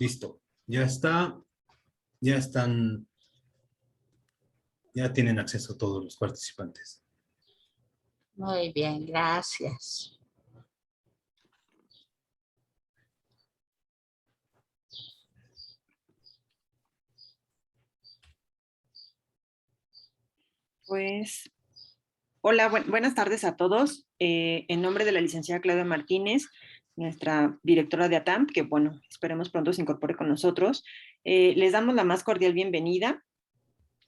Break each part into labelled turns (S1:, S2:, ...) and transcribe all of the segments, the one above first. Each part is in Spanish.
S1: Listo. Ya está. Ya están. Ya tienen acceso todos los participantes.
S2: Muy bien, gracias.
S3: Pues, hola, buenas tardes a todos. En nombre de la licenciada Claudia Martínez, nuestra directora de ATAM, que bueno, esperemos pronto se incorpore con nosotros, les damos la más cordial bienvenida.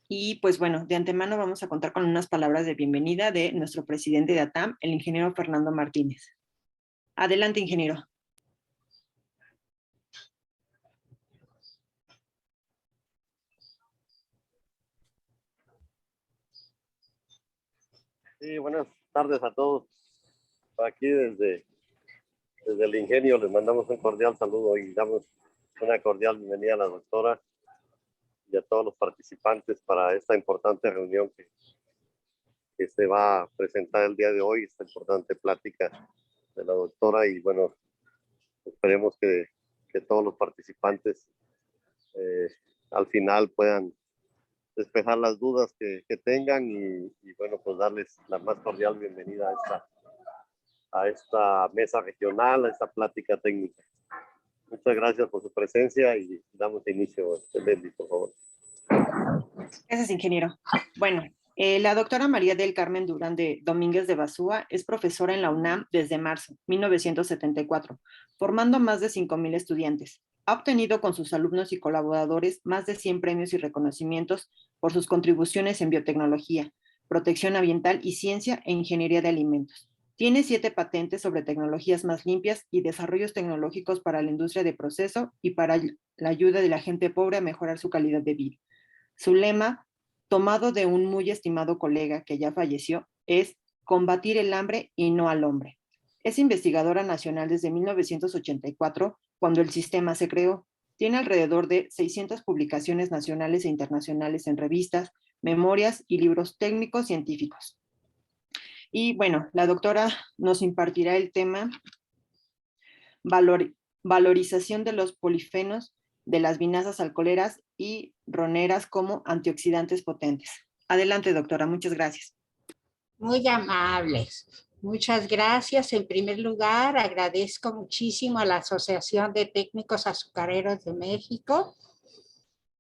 S3: Y pues bueno, de antemano vamos a contar con unas palabras de bienvenida de nuestro presidente de ATAM, el ingeniero Fernando Martínez. Adelante, ingeniero.
S4: Sí, buenas tardes a todos. Aquí desde el Ingenio les mandamos un cordial saludo y damos una cordial bienvenida a la doctora y a todos los participantes para esta importante reunión que se va a presentar el día de hoy, esta importante plática de la doctora. Y bueno, esperemos que todos los participantes al final puedan despejar las dudas que tengan y bueno, pues darles la más cordial bienvenida a esta mesa regional, a esta plática técnica. Muchas gracias por su presencia y damos inicio. Lendi, por favor.
S3: Gracias, ingeniero. Bueno, la doctora María del Carmen Durán de Domínguez de Basúa es profesora en la UNAM desde marzo 1974, formando a más de 5,000 estudiantes. Ha obtenido con sus alumnos y colaboradores más de 100 premios y reconocimientos por sus contribuciones en biotecnología, protección ambiental y ciencia e ingeniería de alimentos. Tiene 7 patentes sobre tecnologías más limpias y desarrollos tecnológicos para la industria de proceso y para la ayuda de la gente pobre a mejorar su calidad de vida. Su lema, tomado de un muy estimado colega que ya falleció, es combatir el hambre y no al hombre. Es investigadora nacional desde 1984, cuando el sistema se creó. Tiene alrededor de 600 publicaciones nacionales e internacionales en revistas, memorias y libros técnicos científicos. Y bueno, la doctora nos impartirá el tema valorización de los polifenos de las vinazas alcoholeras y roneras como antioxidantes potentes. Adelante, doctora, muchas gracias.
S2: Muy amables. Muchas gracias. En primer lugar, agradezco muchísimo a la Asociación de Técnicos Azucareros de México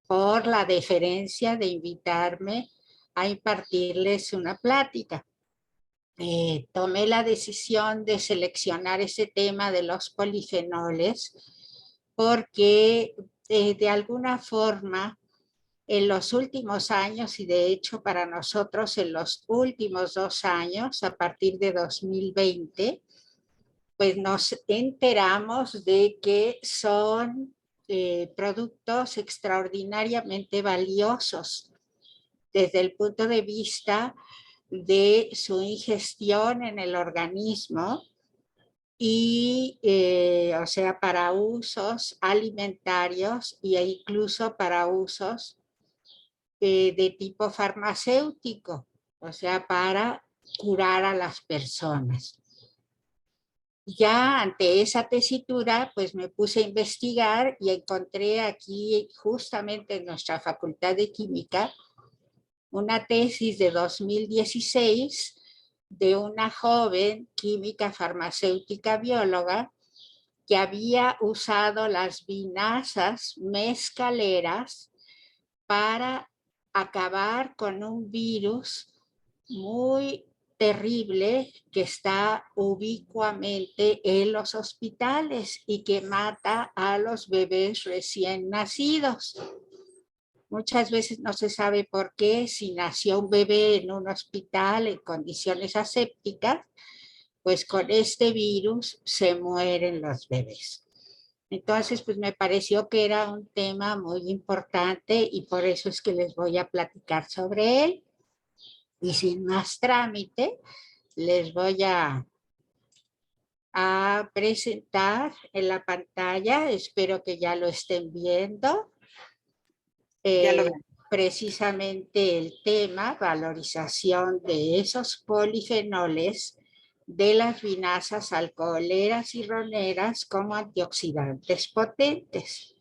S2: por la deferencia de invitarme a impartirles una plática. Tomé la decisión de seleccionar ese tema de los polifenoles porque de alguna forma en los últimos años, y de hecho para nosotros en los últimos 2 años, a partir de 2020, pues nos enteramos de que son productos extraordinariamente valiosos desde el punto de vista de su ingestión en el organismo y, o sea, para usos alimentarios e incluso para usos de tipo farmacéutico, o sea, para curar a las personas. Ya ante esa tesitura, pues me puse a investigar y encontré aquí justamente en nuestra Facultad de Química una tesis de 2016 de una joven química farmacéutica bióloga que había usado las vinazas mezcaleras para acabar con un virus muy terrible que está ubicuamente en los hospitales y que mata a los bebés recién nacidos. Muchas veces no se sabe por qué, si nació un bebé en un hospital en condiciones asépticas, pues con este virus se mueren los bebés. Entonces, pues me pareció que era un tema muy importante y por eso es que les voy a platicar sobre él. Y sin más trámite, les voy a presentar en la pantalla, espero que ya lo estén viendo. Precisamente el tema, valorización de esos polifenoles de las vinazas alcoholeras y roneras como antioxidantes potentes.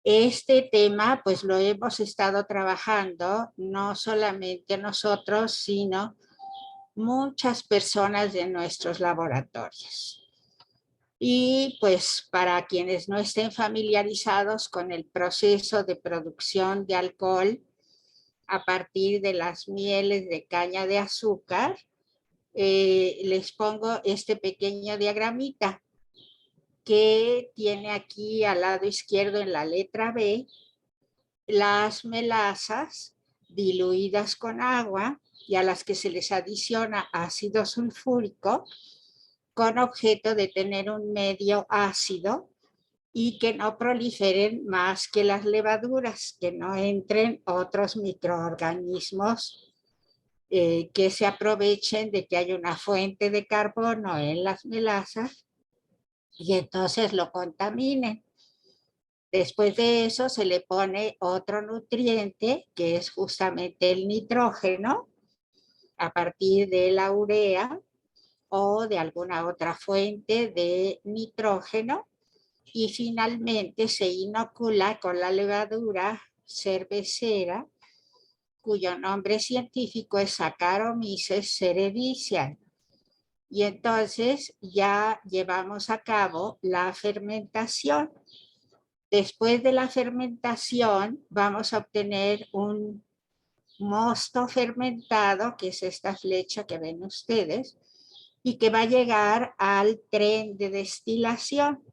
S2: Este tema pues lo hemos estado trabajando no solamente nosotros, sino muchas personas de nuestros laboratorios. Y pues para quienes no estén familiarizados con el proceso de producción de alcohol a partir de las mieles de caña de azúcar, les pongo este pequeño diagramita que tiene aquí al lado izquierdo en la letra B las melasas diluidas con agua y a las que se les adiciona ácido sulfúrico con objeto de tener un medio ácido y que no proliferen más que las levaduras, que no entren otros microorganismos que se aprovechen de que hay una fuente de carbono en las melasas y entonces lo contaminen. Después de eso se le pone otro nutriente que es justamente el nitrógeno a partir de la urea o de alguna otra fuente de nitrógeno y finalmente se inocula con la levadura cervecera cuyo nombre científico es Saccharomyces cerevisiae. Y entonces ya llevamos a cabo la fermentación. Después de la fermentación vamos a obtener un mosto fermentado, que es esta flecha que ven ustedes, y que va a llegar al tren de destilación.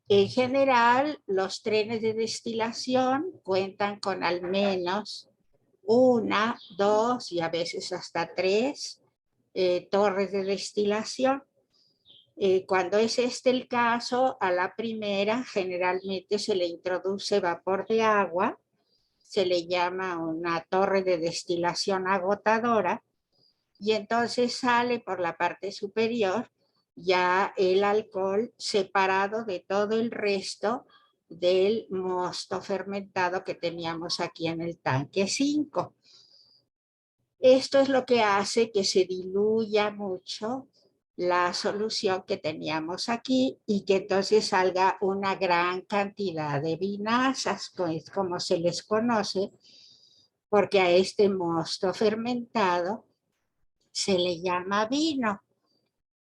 S2: En general, los trenes de destilación cuentan con al menos 1, 2 y a veces hasta 3 torres de destilación. Cuando es este el caso, a la primera generalmente se le introduce vapor de agua, se le llama una torre de destilación agotadora, y entonces sale por la parte superior ya el alcohol separado de todo el resto del mosto fermentado que teníamos aquí en el tanque 5. Esto es lo que hace que se diluya mucho la solución que teníamos aquí y que entonces salga una gran cantidad de vinazas, pues, como se les conoce, porque a este mosto fermentado se le llama vino.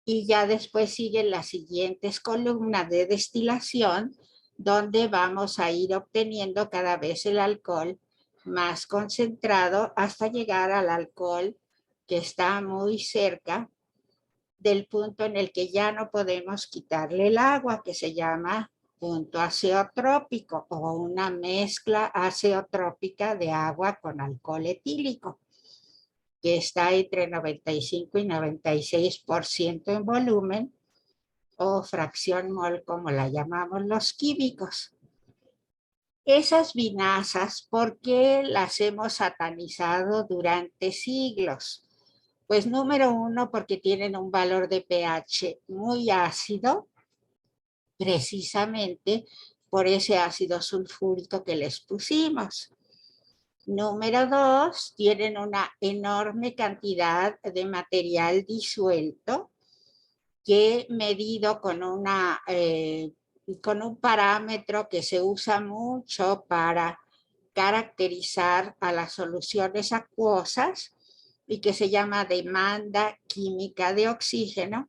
S2: Y ya después siguen las siguientes columnas de destilación, donde vamos a ir obteniendo cada vez el alcohol más concentrado hasta llegar al alcohol que está muy cerca del punto en el que ya no podemos quitarle el agua, que se llama punto azeotrópico o una mezcla azeotrópica de agua con alcohol etílico, que está entre 95 y 96% en volumen, o fracción mol, como la llamamos los químicos. Esas vinazas, ¿por qué las hemos satanizado durante siglos? Pues número uno, porque tienen un valor de pH muy ácido, precisamente por ese ácido sulfúrico que les pusimos. Número dos, tienen una enorme cantidad de material disuelto que medido con un parámetro que se usa mucho para caracterizar a las soluciones acuosas y que se llama demanda química de oxígeno,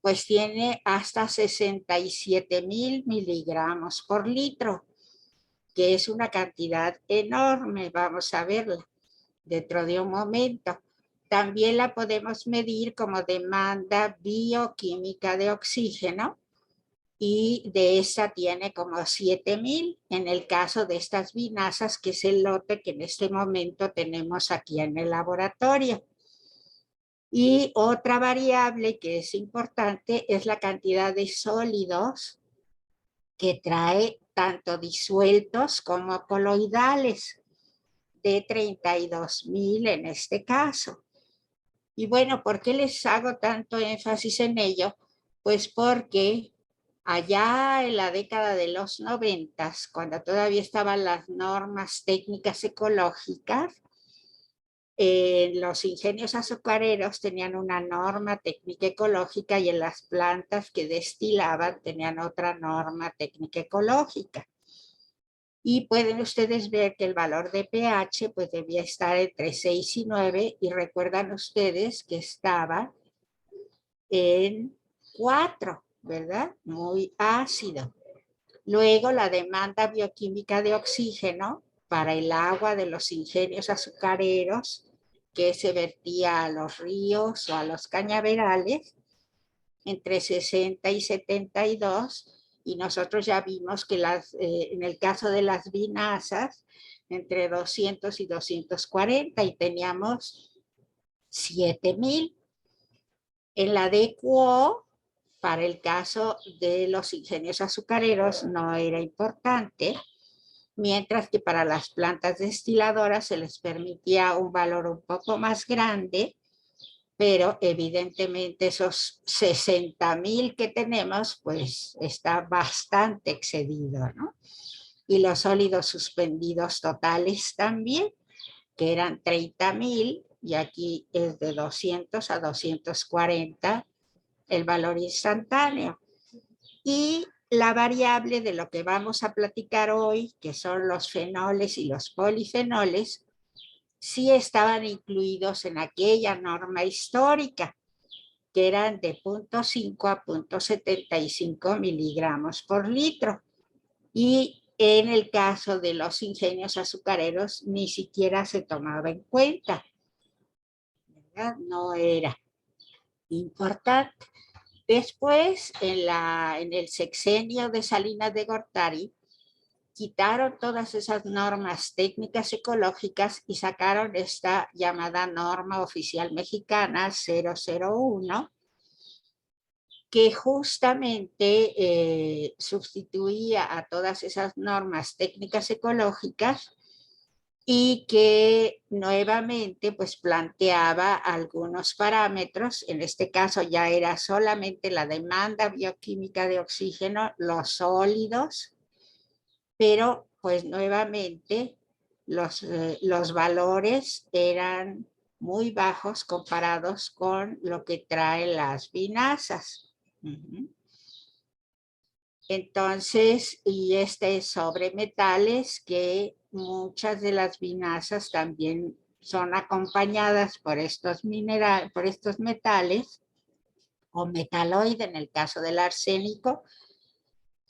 S2: pues tiene hasta 67,000 miligramos por litro, que es una cantidad enorme. Vamos a verla dentro de un momento. También la podemos medir como demanda bioquímica de oxígeno y de esa tiene como 7,000 en el caso de estas vinazas, que es el lote que en este momento tenemos aquí en el laboratorio. Y otra variable que es importante es la cantidad de sólidos que trae tanto disueltos como coloidales, de 32,000 en este caso. Y bueno, ¿por qué les hago tanto énfasis en ello? Pues porque allá en la década de los 90, cuando todavía estaban las normas técnicas ecológicas, los ingenios azucareros tenían una norma técnica ecológica y en las plantas que destilaban tenían otra norma técnica ecológica. Y pueden ustedes ver que el valor de pH pues debía estar entre 6 y 9, y recuerdan ustedes que estaba en 4, ¿verdad? Muy ácido. Luego la demanda bioquímica de oxígeno para el agua de los ingenios azucareros que se vertía a los ríos o a los cañaverales entre 60 y 72, y nosotros ya vimos que en el caso de las vinazas entre 200 y 240, y teníamos 7000. En la DQO, para el caso de los ingenios azucareros, no era importante, mientras que para las plantas destiladoras se les permitía un valor un poco más grande, pero evidentemente esos 60,000 que tenemos, pues está bastante excedido, ¿no? Y los sólidos suspendidos totales también, que eran 30,000, y aquí es de 200 a 240 el valor instantáneo. Y la variable de lo que vamos a platicar hoy, que son los fenoles y los polifenoles, sí estaban incluidos en aquella norma histórica, que eran de 0.5 a 0.75 miligramos por litro. Y en el caso de los ingenios azucareros ni siquiera se tomaba en cuenta, ¿verdad? No era importante. Después, en el sexenio de Salinas de Gortari, quitaron todas esas normas técnicas ecológicas y sacaron esta llamada norma oficial mexicana 001, que justamente sustituía a todas esas normas técnicas ecológicas, y que nuevamente pues planteaba algunos parámetros. En este caso ya era solamente la demanda bioquímica de oxígeno, los sólidos, pero pues nuevamente los valores eran muy bajos comparados con lo que traen las vinazas. Entonces, y este es sobre metales, que muchas de las vinazas también son acompañadas por estos metales, o metaloide en el caso del arsénico,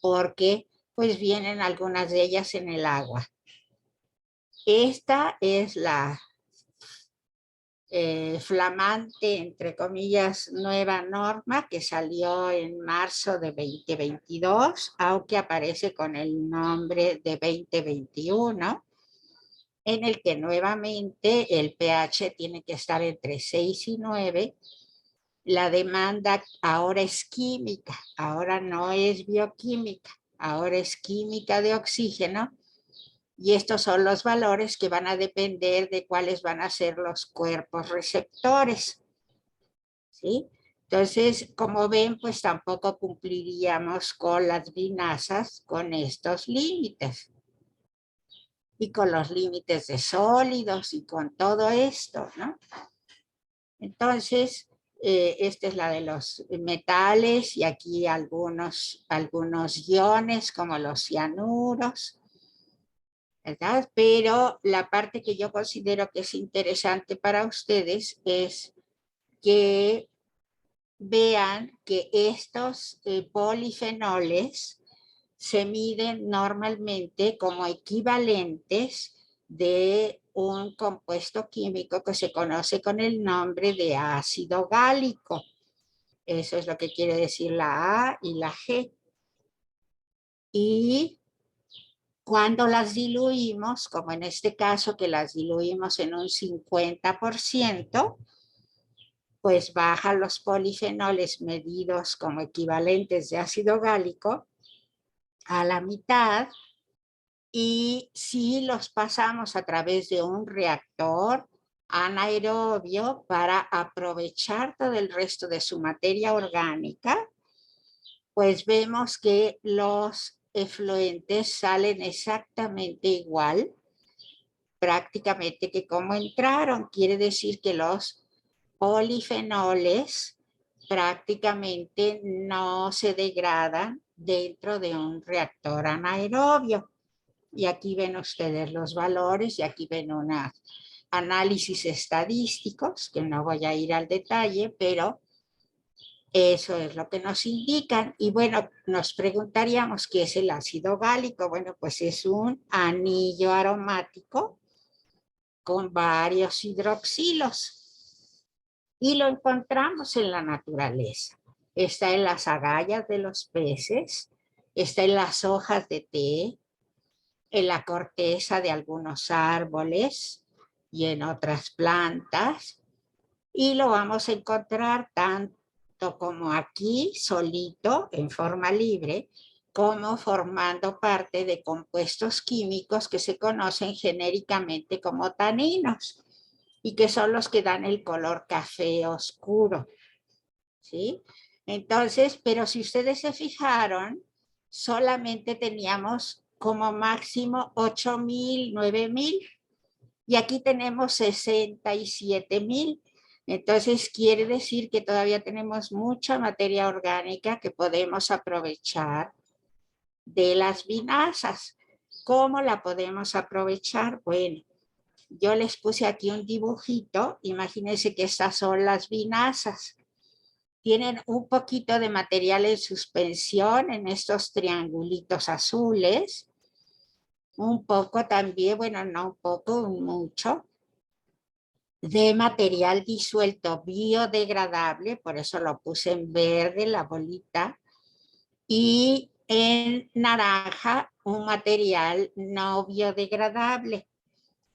S2: porque pues vienen algunas de ellas en el agua. Esta es la flamante, entre comillas, nueva norma que salió en marzo de 2022, aunque aparece con el nombre de 2021, en el que nuevamente el pH tiene que estar entre 6 y 9. La demanda ahora es química, ahora no es bioquímica, ahora es química de oxígeno. Y estos son los valores que van a depender de cuáles van a ser los cuerpos receptores, ¿sí? Entonces, como ven, pues tampoco cumpliríamos con las vinazas con estos límites. Y con los límites de sólidos y con todo esto, ¿no? Entonces, esta es la de los metales, y aquí algunos iones como los cianuros, ¿verdad? Pero la parte que yo considero que es interesante para ustedes es que vean que estos polifenoles se miden normalmente como equivalentes de un compuesto químico que se conoce con el nombre de ácido gálico. Eso es lo que quiere decir la A y la G. Y cuando las diluimos, como en este caso que las diluimos en un 50%, pues bajan los polifenoles medidos como equivalentes de ácido gálico a la mitad. Y si los pasamos a través de un reactor anaerobio para aprovechar todo el resto de su materia orgánica, pues vemos que los efluentes salen exactamente igual, prácticamente que como entraron. Quiere decir que los polifenoles prácticamente no se degradan dentro de un reactor anaerobio. y aquí ven ustedes los valores y aquí ven unos análisis estadísticos, que no voy a ir al detalle, pero eso es lo que nos indican. Y bueno, nos preguntaríamos qué es el ácido gálico. Bueno, pues es un anillo aromático con varios hidroxilos y lo encontramos en la naturaleza. Está en las agallas de los peces, está en las hojas de té, en la corteza de algunos árboles y en otras plantas, y lo vamos a encontrar tanto como aquí, solito, en forma libre, como formando parte de compuestos químicos que se conocen genéricamente como taninos y que son los que dan el color café oscuro, ¿sí? Entonces, pero si ustedes se fijaron, solamente teníamos como máximo 8,000, 9,000, y aquí tenemos 67,000. Entonces quiere decir que todavía tenemos mucha materia orgánica que podemos aprovechar de las vinazas. ¿Cómo la podemos aprovechar? Bueno, yo les puse aquí un dibujito. Imagínense que estas son las vinazas. Tienen un poquito de material en suspensión en estos triangulitos azules. Un poco también, bueno, no un poco, mucho, de material disuelto biodegradable, por eso lo puse en verde la bolita, y en naranja un material no biodegradable,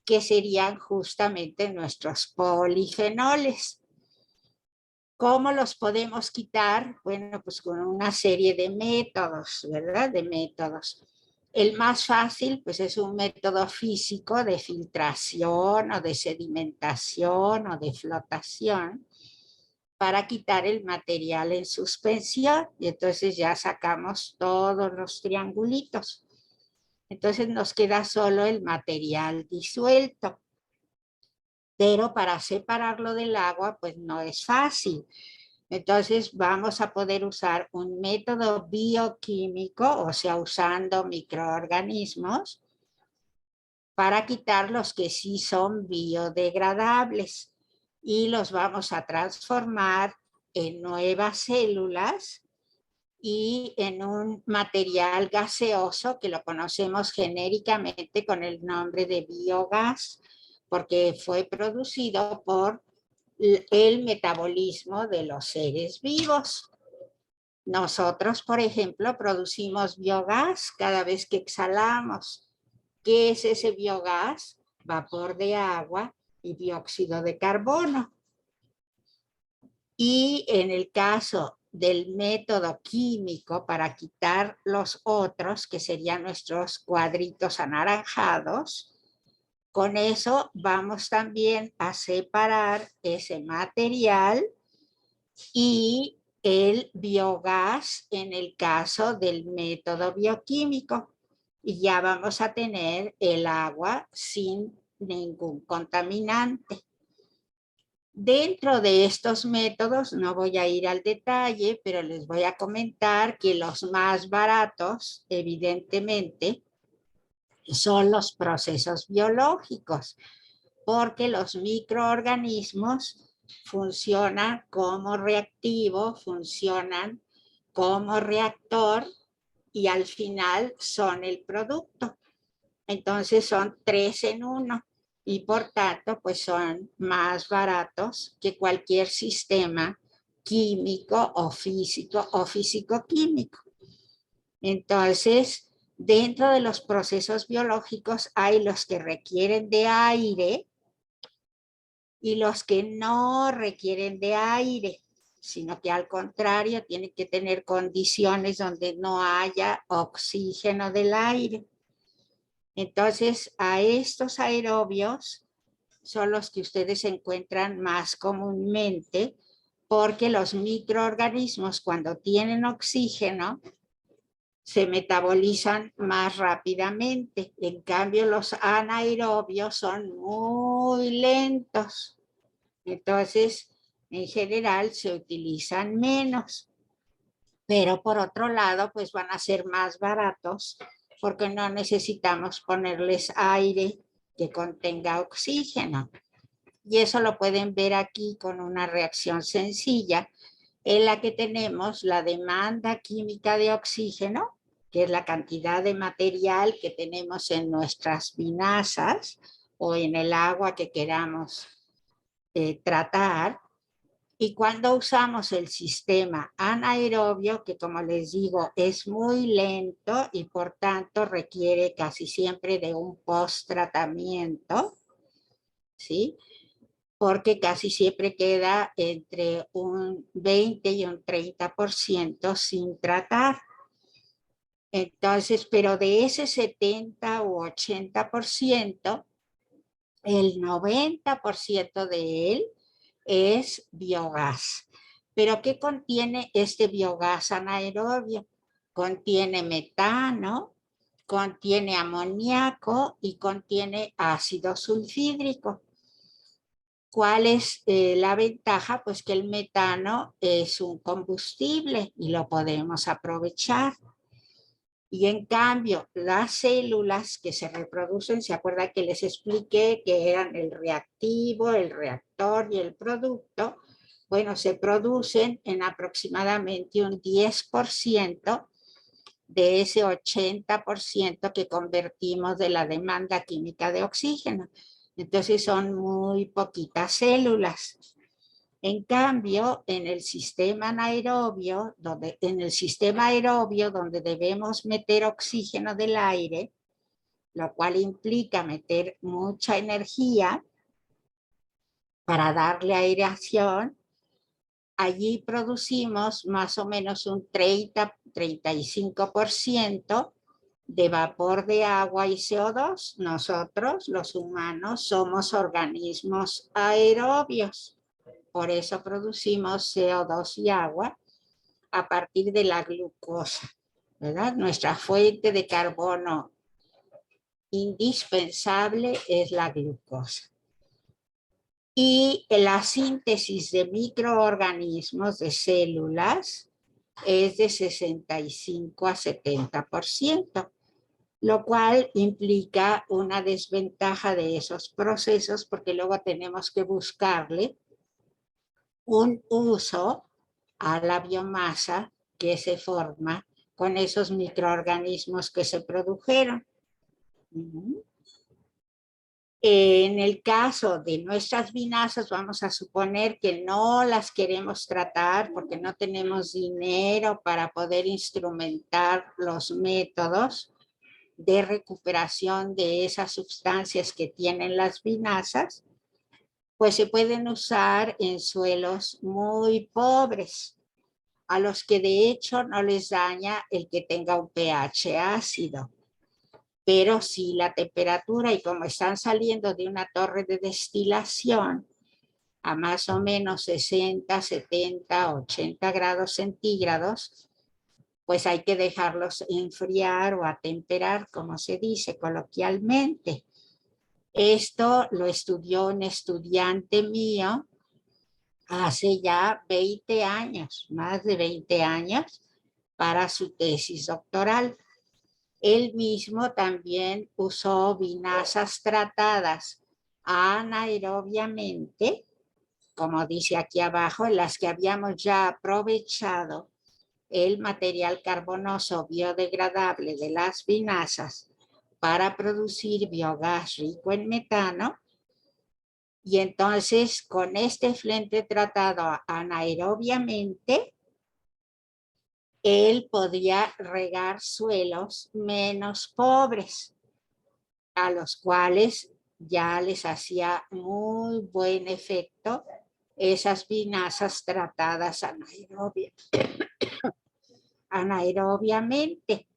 S2: que serían justamente nuestros polifenoles. ¿Cómo los podemos quitar? Bueno, pues con una serie de métodos, ¿verdad? De métodos. El más fácil, pues es un método físico de filtración o de sedimentación o de flotación para quitar el material en suspensión. Y entonces ya sacamos todos los triangulitos. Entonces nos queda solo el material disuelto. Pero para separarlo del agua, pues no es fácil. Entonces vamos a poder usar un método bioquímico, o sea, usando microorganismos, para quitar los que sí son biodegradables y los vamos a transformar en nuevas células y en un material gaseoso que lo conocemos genéricamente con el nombre de biogás, porque fue producido por el metabolismo de los seres vivos. Nosotros, por ejemplo, producimos biogás cada vez que exhalamos. ¿Qué es ese biogás? Vapor de agua y dióxido de carbono. Y en el caso del método químico para quitar los otros, que serían nuestros cuadritos anaranjados, con eso vamos también a separar ese material y el biogás en el caso del método bioquímico. Y ya vamos a tener el agua sin ningún contaminante. Dentro de estos métodos, no voy a ir al detalle, pero les voy a comentar que los más baratos, evidentemente, son los procesos biológicos, porque los microorganismos funcionan como reactivo, funcionan como reactor y al final son el producto. Entonces son 3 en 1 y por tanto pues son más baratos que cualquier sistema químico o físico-químico. Entonces, dentro de los procesos biológicos hay los que requieren de aire y los que no requieren de aire, sino que al contrario tienen que tener condiciones donde no haya oxígeno del aire. Entonces, a estos aerobios son los que ustedes encuentran más comúnmente, porque los microorganismos cuando tienen oxígeno se metabolizan más rápidamente. En cambio, los anaerobios son muy lentos. Entonces, en general, se utilizan menos. Pero por otro lado, pues van a ser más baratos porque no necesitamos ponerles aire que contenga oxígeno. Y eso lo pueden ver aquí con una reacción sencilla en la que tenemos la demanda química de oxígeno, que es la cantidad de material que tenemos en nuestras vinazas o en el agua que queramos tratar. Y cuando usamos el sistema anaerobio, que como les digo es muy lento y por tanto requiere casi siempre de un post-tratamiento, ¿sí? Porque casi siempre queda entre un 20 y un 30% sin tratar. Entonces, pero de ese 70 u 80%, el 90% de él es biogás. ¿Pero qué contiene este biogás anaerobio? Contiene metano, contiene amoníaco y contiene ácido sulfídrico. ¿Cuál es la ventaja? Pues que el metano es un combustible y lo podemos aprovechar. Y en cambio, las células que se reproducen, ¿se acuerdan que les expliqué que eran el reactivo, el reactor y el producto? Bueno, se producen en aproximadamente un 10% de ese 80% que convertimos de la demanda química de oxígeno. Entonces son muy poquitas células. En cambio, en el sistema anaerobio, donde debemos meter oxígeno del aire, lo cual implica meter mucha energía para darle aireación, allí producimos más o menos un 30-35% de vapor de agua y CO2. Nosotros, los humanos, somos organismos aerobios. Por eso producimos CO2 y agua a partir de la glucosa, ¿verdad? Nuestra fuente de carbono indispensable es la glucosa. Y la síntesis de microorganismos, de células, es de 65 a 70%, lo cual implica una desventaja de esos procesos porque luego tenemos que buscarle un uso a la biomasa que se forma con esos microorganismos que se produjeron. En el caso de nuestras vinazas, vamos a suponer que no las queremos tratar porque no tenemos dinero para poder instrumentar los métodos de recuperación de esas sustancias que tienen las vinazas, pues se pueden usar en suelos muy pobres, a los que de hecho no les daña el que tenga un pH ácido. Pero si la temperatura, y como están saliendo de una torre de destilación a más o menos 60, 70, 80 grados centígrados, pues hay que dejarlos enfriar o atemperar, como se dice coloquialmente. Esto lo estudió un estudiante mío hace ya 20 años, más de 20 años, para su tesis doctoral. Él mismo también usó vinazas tratadas anaerobiamente, como dice aquí abajo, en las que habíamos ya aprovechado el material carbonoso biodegradable de las vinazas para producir biogás rico en metano. Y entonces con este flente tratado anaerobiamente, él podía regar suelos menos pobres, a los cuales ya les hacía muy buen efecto esas vinazas tratadas anaerobiamente,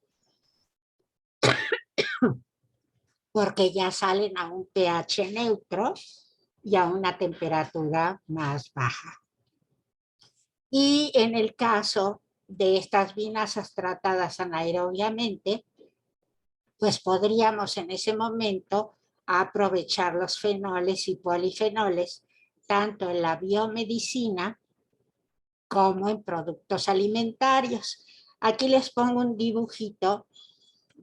S2: porque ya salen a un pH neutro y a una temperatura más baja. Y en el caso de estas vinazas tratadas anaerobiamente, pues podríamos en ese momento aprovechar los fenoles y polifenoles tanto en la biomedicina como en productos alimentarios. Aquí les pongo un dibujito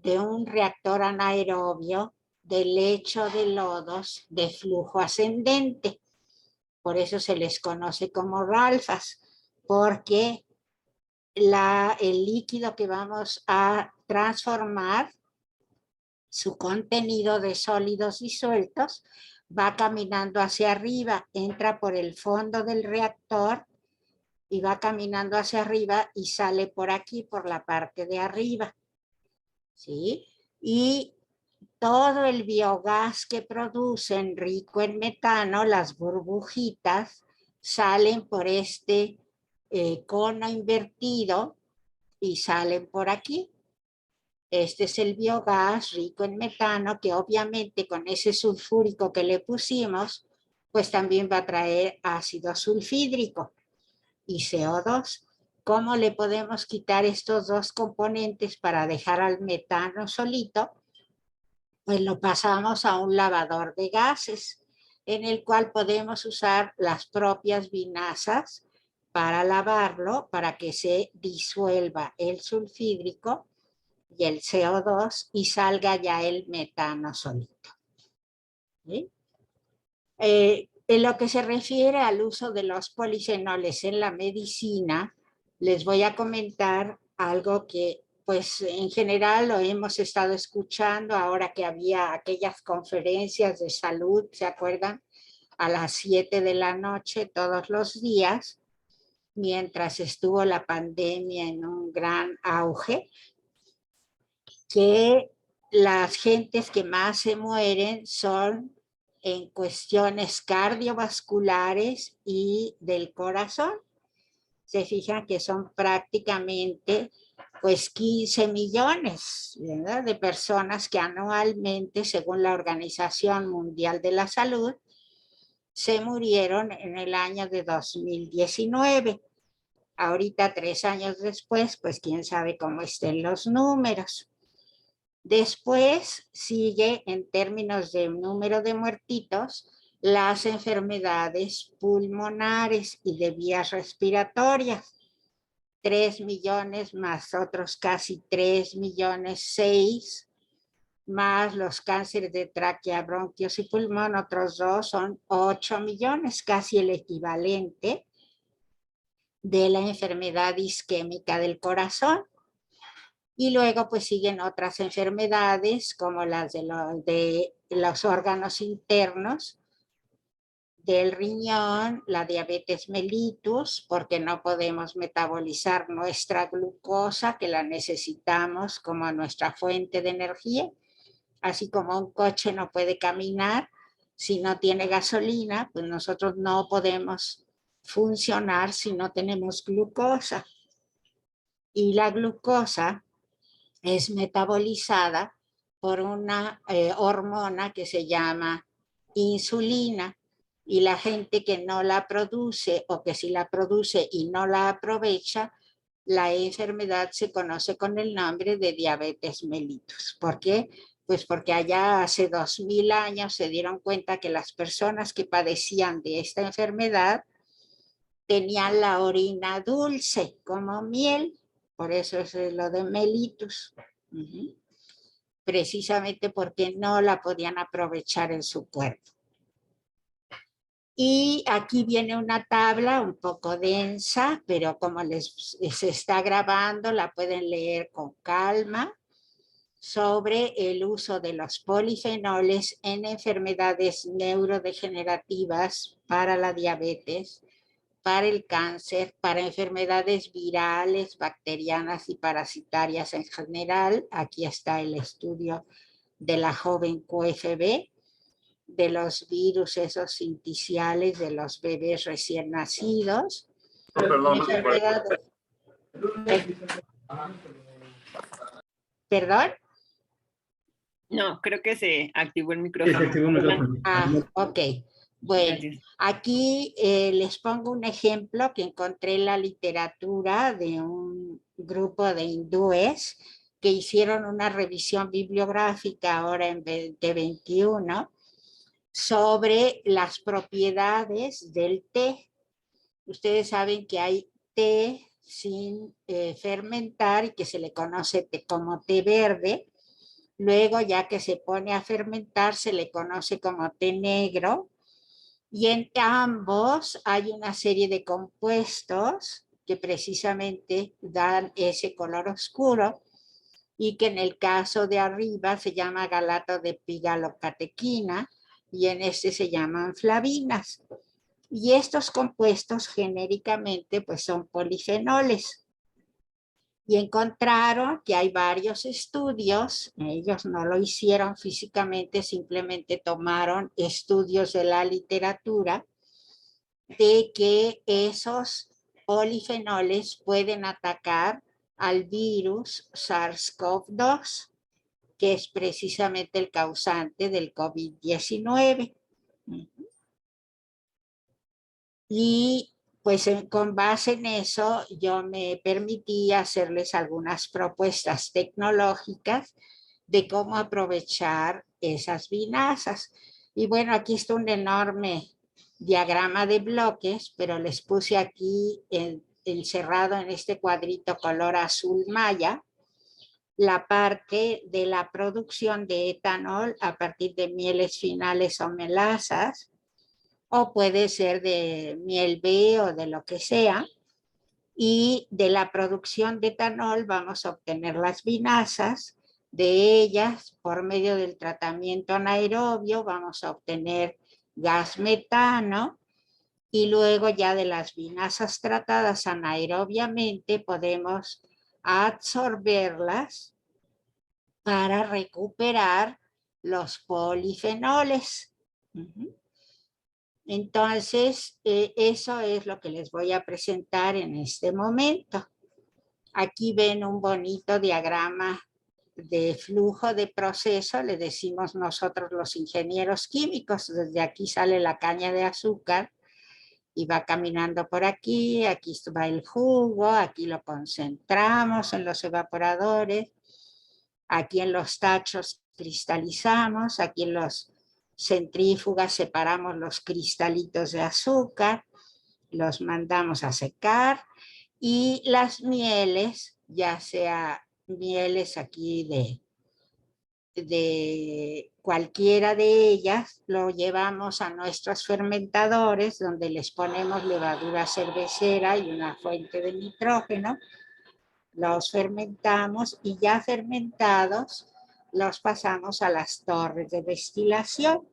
S2: de un reactor anaerobio de lecho de lodos de flujo ascendente. Por eso se les conoce como ralfas, porque el líquido que vamos a transformar, su contenido de sólidos disueltos, va caminando hacia arriba, entra por el fondo del reactor y va caminando hacia arriba y sale por aquí, por la parte de arriba. ¿Sí? Y todo el biogás que producen rico en metano, las burbujitas, salen por este cono invertido y salen por aquí. Este es el biogás rico en metano, que obviamente con ese sulfúrico que le pusimos, pues también va a traer ácido sulfídrico y CO2. ¿Cómo le podemos quitar estos dos componentes para dejar al metano solito? Pues lo pasamos a un lavador de gases, en el cual podemos usar las propias vinazas para lavarlo, para que se disuelva el sulfídrico y el CO2 y salga ya el metano solito. ¿Sí? En lo que se refiere al uso de los polifenoles en la medicina, les voy a comentar algo que pues en general lo hemos estado escuchando ahora que había aquellas conferencias de salud, ¿se acuerdan? A las 7 de la noche todos los días, mientras estuvo la pandemia en un gran auge, que las gentes que más se mueren son en cuestiones cardiovasculares y del corazón. Se fijan que son prácticamente pues 15 millones, ¿verdad?, de personas que anualmente, según la Organización Mundial de la Salud, se murieron en el año de 2019. Ahorita, 3 años después, pues quién sabe cómo estén los números. Después sigue, en términos de número de muertitos, las enfermedades pulmonares y de vías respiratorias. 3 millones más otros casi 3 millones 6, más los cánceres de tráquea, bronquios y pulmón, otros 2, son 8 millones, casi el equivalente de la enfermedad isquémica del corazón. Y luego pues siguen otras enfermedades como las de los órganos internos, del riñón, la diabetes mellitus, porque no podemos metabolizar nuestra glucosa, que la necesitamos como nuestra fuente de energía, así como un coche no puede caminar si no tiene gasolina, pues nosotros no podemos funcionar si no tenemos glucosa. Y la glucosa es metabolizada por una hormona que se llama insulina, y la gente que no la produce o que si la produce y no la aprovecha, la enfermedad se conoce con el nombre de diabetes mellitus. ¿Por qué? Pues porque allá hace 2000 años se dieron cuenta que las personas que padecían de esta enfermedad tenían la orina dulce como miel, por eso es lo de mellitus. Precisamente porque no la podían aprovechar en su cuerpo. Y aquí viene una tabla un poco densa, pero como se está grabando, la pueden leer con calma, sobre el uso de los polifenoles en enfermedades neurodegenerativas para la diabetes, para el cáncer, para enfermedades virales, bacterianas y parasitarias en general. Aquí está el estudio de la joven QFB, de los virus esos sinticiales de los bebés recién nacidos. ¿Perdón?
S3: No, creo que se activó el micrófono.
S2: Ok. Bueno,
S3: gracias.
S2: Aquí les pongo un ejemplo que encontré en la literatura de un grupo de hindúes que hicieron una revisión bibliográfica ahora en 2021 sobre las propiedades del té. Ustedes saben que hay té sin fermentar y que se le conoce como té verde, Luego, ya que se pone a fermentar, se le conoce como té negro. Y en ambos hay una serie de compuestos que precisamente dan ese color oscuro y que en el caso de arriba se llama galato de pigalocatequina y en este se llaman flavinas. Y estos compuestos genéricamente pues son polifenoles. Y encontraron que hay varios estudios, ellos no lo hicieron físicamente, simplemente tomaron estudios de la literatura, de que esos polifenoles pueden atacar al virus SARS-CoV-2, que es precisamente el causante del COVID-19. Y pues con base en eso yo me permití hacerles algunas propuestas tecnológicas de cómo aprovechar esas vinazas. Y bueno, aquí está un enorme diagrama de bloques, pero les puse aquí encerrado en este cuadrito color azul maya, la parte de la producción de etanol a partir de mieles finales o melasas, o puede ser de miel B o de lo que sea, y de la producción de etanol vamos a obtener las vinazas, de ellas por medio del tratamiento anaerobio vamos a obtener gas metano, y luego ya de las vinazas tratadas anaerobiamente podemos absorberlas para recuperar los polifenoles. Entonces, eso es lo que les voy a presentar en este momento. Aquí ven un bonito diagrama de flujo de proceso, le decimos nosotros los ingenieros químicos. Desde aquí sale la caña de azúcar y va caminando por aquí, aquí va el jugo, aquí lo concentramos en los evaporadores, aquí en los tachos cristalizamos, aquí en los centrífugas separamos los cristalitos de azúcar, los mandamos a secar y las mieles, ya sea mieles aquí de cualquiera de ellas, lo llevamos a nuestros fermentadores donde les ponemos levadura cervecera y una fuente de nitrógeno, los fermentamos y ya fermentados los pasamos a las torres de destilación.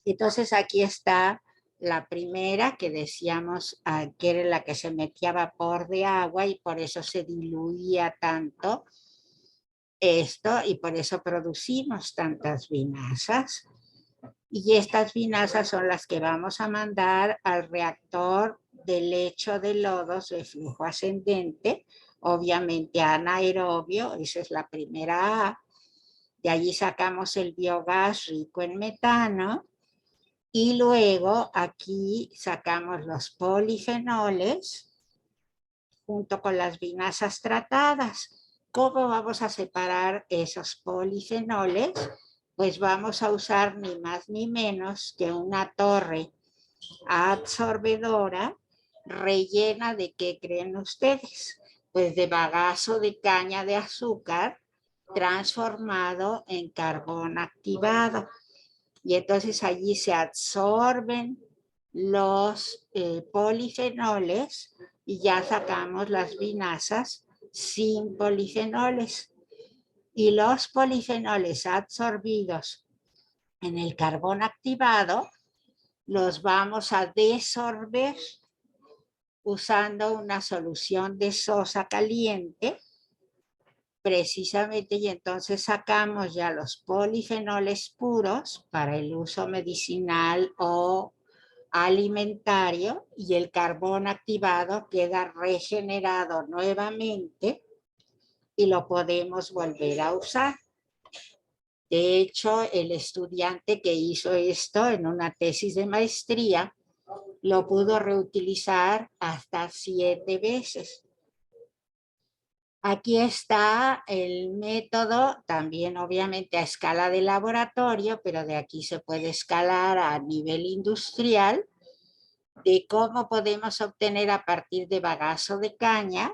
S2: Entonces aquí está la primera que decíamos que era la que se metía vapor de agua y por eso se diluía tanto esto y por eso producimos tantas vinazas. Y estas vinazas son las que vamos a mandar al reactor de lecho de lodos de flujo ascendente, obviamente anaerobio, esa es la primera A. De allí sacamos el biogás rico en metano y luego aquí sacamos los polifenoles junto con las vinazas tratadas. ¿Cómo vamos a separar esos polifenoles? Pues vamos a usar ni más ni menos que una torre absorbedora rellena de ¿qué creen ustedes? Pues de bagazo de caña de azúcar transformado en carbón activado. Y entonces allí se absorben los polifenoles y ya sacamos las vinazas sin polifenoles. Y los polifenoles absorbidos en el carbón activado los vamos a desorber usando una solución de sosa caliente precisamente, y entonces sacamos ya los polifenoles puros para el uso medicinal o alimentario y el carbón activado queda regenerado nuevamente y lo podemos volver a usar. De hecho, el estudiante que hizo esto en una tesis de maestría lo pudo reutilizar hasta 7 veces. Aquí está el método, también obviamente a escala de laboratorio, pero de aquí se puede escalar a nivel industrial, de cómo podemos obtener a partir de bagazo de caña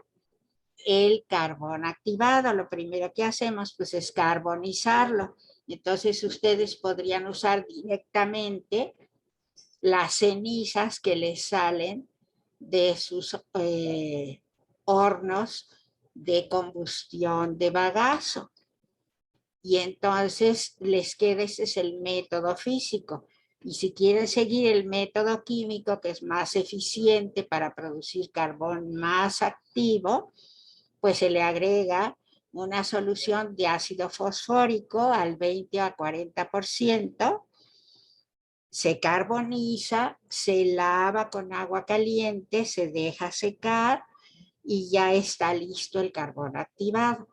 S2: el carbón activado. Lo primero que hacemos pues es carbonizarlo. Entonces ustedes podrían usar directamente las cenizas que les salen de sus hornos de combustión de bagazo. Y entonces les queda, ese es el método físico. Y si quieren seguir el método químico, que es más eficiente para producir carbón más activo, pues se le agrega una solución de ácido fosfórico al 20 a 40%, se carboniza, se lava con agua caliente, se deja secar y ya está listo el carbón activado.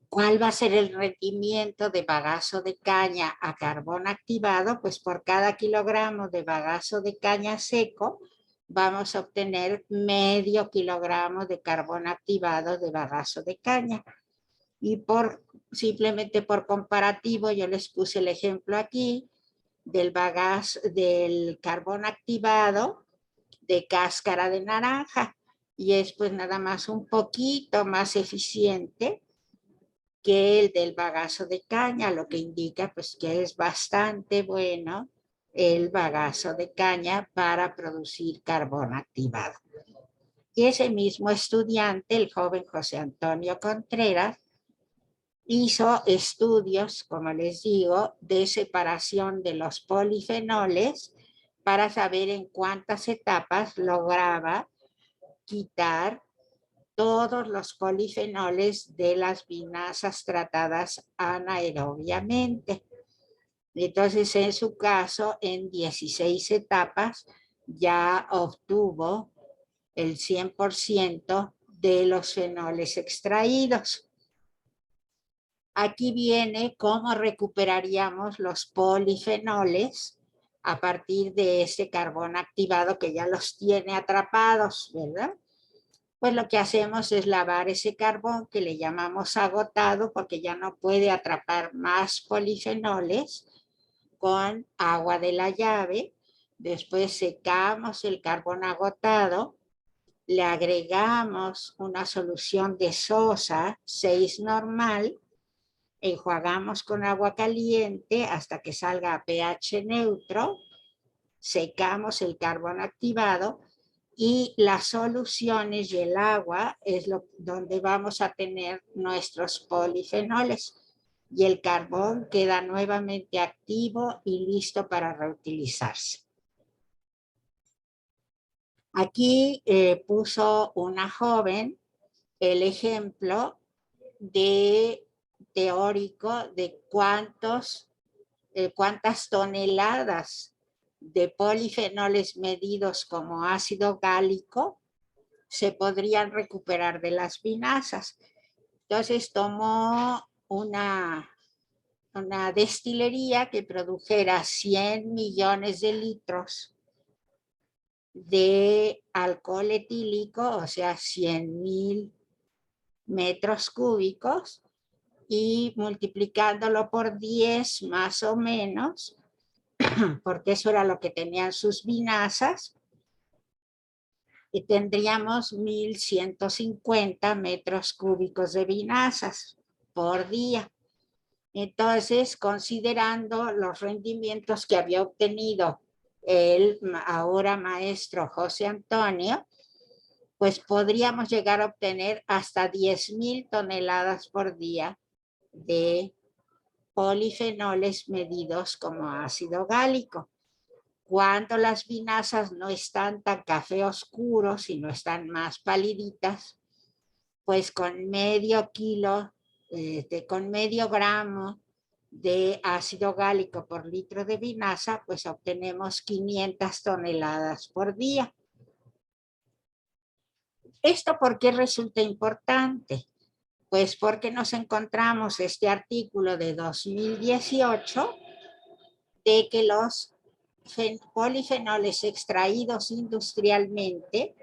S2: ¿Cuál va a ser el rendimiento de bagazo de caña a carbón activado? Pues por cada kilogramo de bagazo de caña seco vamos a obtener medio kilogramo de carbón activado de bagazo de caña. Y simplemente por comparativo, yo les puse el ejemplo aquí del carbón activado de cáscara de naranja. Y es pues nada más un poquito más eficiente que el del bagazo de caña, lo que indica pues que es bastante bueno el bagazo de caña para producir carbón activado. Y ese mismo estudiante, el joven José Antonio Contreras, hizo estudios, como les digo, de separación de los polifenoles para saber en cuántas etapas lograba quitar todos los polifenoles de las vinazas tratadas anaerobiamente. Entonces, en su caso, en 16 etapas ya obtuvo el 100% de los fenoles extraídos. Aquí viene cómo recuperaríamos los polifenoles a partir de este carbón activado que ya los tiene atrapados, ¿verdad? Pues lo que hacemos es lavar ese carbón que le llamamos agotado porque ya no puede atrapar más polifenoles con agua de la llave. Después secamos el carbón agotado, le agregamos una solución de sosa 6 normal, enjuagamos con agua caliente hasta que salga a pH neutro, secamos el carbón activado y las soluciones y el agua es donde vamos a tener nuestros polifenoles y el carbón queda nuevamente activo y listo para reutilizarse. Aquí puso una joven el ejemplo teórico de cuántas toneladas de polifenoles medidos como ácido gálico se podrían recuperar de las vinazas. Entonces tomó una destilería que produjera 100 millones de litros de alcohol etílico, o sea, 100,000 metros cúbicos, y multiplicándolo por 10 más o menos, porque eso era lo que tenían sus vinazas, y tendríamos 1,150 metros cúbicos de vinazas por día. Entonces, considerando los rendimientos que había obtenido el ahora maestro José Antonio, pues podríamos llegar a obtener hasta 10,000 toneladas por día de polifenoles medidos como ácido gálico. Cuando las vinazas no están tan café oscuro, sino están más paliditas, pues con medio gramo de ácido gálico por litro de vinaza, pues obtenemos 500 toneladas por día. ¿Esto por qué resulta importante? Pues porque nos encontramos este artículo de 2018 de que los polifenoles extraídos industrialmente